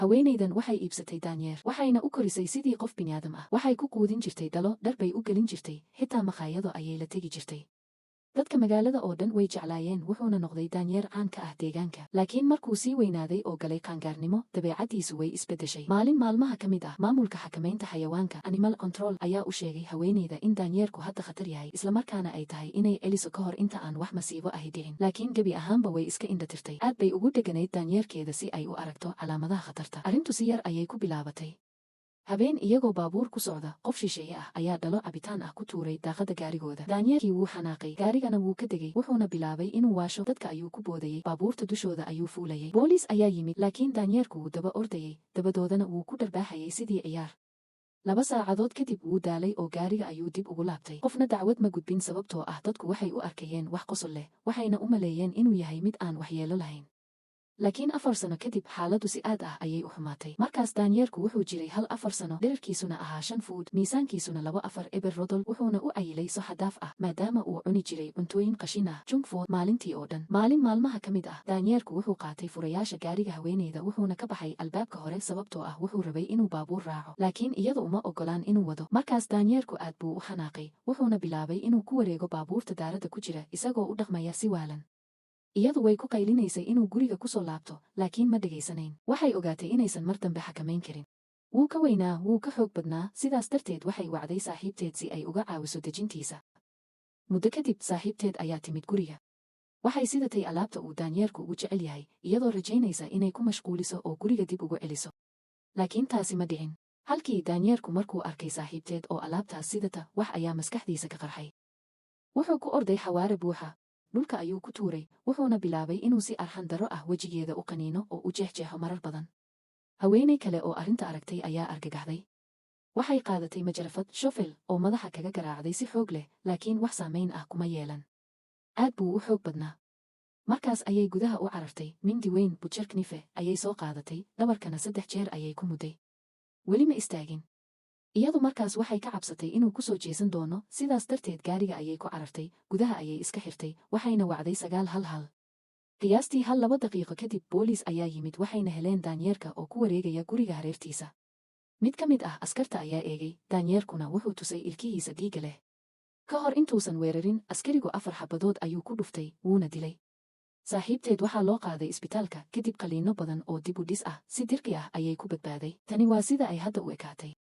haweenaydan waxay iibsatay daanyeer waxayna u korisay sidii qof bini'aadam ah. Waxay ku quudin jirtay dhalo, dhar bay u gelin jirtay, xitaa makhaayado ayay la tegi jirtay. dadka magaalada oo dhan way jeclaayeen, wuxuuna noqday daanyeer caan ka ah deegaanka. laakiin markuu sii weynaaday oo galay qaangaarnimo, dabeecaddiisu way isbeddeshay. maalin maalmaha ka mid ah, maamulka xakamaynta xayawaanka Animal Control ayaa u sheegay haweenayda in daanyeerku hadda khatar yahay, islamarkaana ay tahay inay celiso ka hor inta aan wax masiibo ahi dhicin. laakiin gebi ahaanba way iska indhatirtay. aad bay ugu dheganayd daanyeerkeeda si ay u aragto calaamadaha khatarta. arrintu si yar ayay ku bilaabatay. habeen iyagoo baabuur ku socda, qof shisheeye ah ayaa dhalo cabitaan ah ku tuuray daaqadda gaarigooda. daanyeerkii wuu xanaaqay, gaarigana wuu ka degay, wuxuuna bilaabay inuu waasho. dadka ayuu ku boodayey, baabuurta dushooda ayuu fuulayay. booliis ayaa yimid, laakiin daanyeerku wuu daba ordayey, dabadoodana wuu ku dharbaaxayay sidii ciyaar. 2 saacadood kadib wuu daalay oo gaariga ayuu dib ugu laabtay. qofna dacwad ma gudbin sababtoo ah dadku waxay u arkayeen wax qosol leh, waxayna u maleeyeen inuu yahay mid aan waxyeello lahayn. laakiin 4 sano kadib xaaladdu si aad ah ayay u xumaatay. markaas daanyeerku wuxuu jiray 4 sano, dhererkiisuna ahaa 5 fuud, miisaankiisuna 2 eber rodol, wuxuuna u cayilay so xadaaf ah maadaama uu cuni jiray cuntooyin qashin ah junk food maalintii oo dhan. maalin maalmaha ka mid ah, daanyeerku wuxuu qaatay furayaasha gaariga haweenayda wuxuuna ka baxay albaabka hore sababtoo ah wuxuu rabay inuu baabuur raaco, laakiin iyadu uma oggolaan inuu wado. markaas daanyeerku aad buu u xanaaqay, wuxuuna bilaabay inuu ku wareego baabuurta daaradda ku jira isagoo u dhaqmaya si waalan. iyadu way ku qaylinaysay inuu guriga ku soo laabto, laakiin ma dhegaysanayn. waxay ogaatay inaysan mar dambe xakamayn karin. wuu ka weynaa, wuu ka xoog badnaa, sidaas darteed waxay wacday saaxiibteed si ay uga caawiso dejintiisa. muddo kadib, saaxiibteed ayaa timid guriga. waxay sidatay alaabta uu daanyeerku ugu jecel yahay, iyadoo rajaynaysa inay ku mashquuliso oo guriga dib ugu celiso. laakiin taasi ma dhicin. halkii daanyeerku markuu arkay saaxiibteed oo alaabtaas sidata, wax ayaa maskaxdiisa ka qarxay. wuxuu ku orday xawaare buuxa. dhulka ayuu ku tuuray, wuxuuna bilaabay inuu si arxan darro ah wejigeeda u qaniino oo u jeexjeexo marar badan. haweenay kale oo arrinta aragtay ayaa argagaxday. waxay qaadatay majarafad shofel oo madaxa kaga garaacday si xoog leh, laakiin wax saamayn ah kuma yeelan. aad buu u xoog badnaa. markaas ayay gudaha u carartay, mindi weyn butcher knife ayay soo qaadatay, dhabarkana 3 jeer ayay ku mudday. weli ma istaagin. iyadu markaas waxay ka cabsatay inuu ku soo jeesan doono, sidaas darteed gaariga ayay ku carartay, gudaha ayay iska xirtay, waxayna wacday 911. qiyaastii 2 daqiiqo kadib, booliis ayaa yimid, waxayna heleen daanyeerka oo ku wareegaya guriga hareertiisa. mid ka mid ah askarta ayaa eegay, daanyeerkuna wuxuu tusay ilkihiisa dhiigga leh. ka hor intuusan weerarin, askarigu 4 xabadood ayuu ku dhuftay, wuuna dilay. saaxiibteed waxaa loo qaaday isbitaalka kadib qaliinno badan oo dib u dhis ah, si dirqi ah ayay ku badbaaday. tani waa sida ay hadda u ekaatay.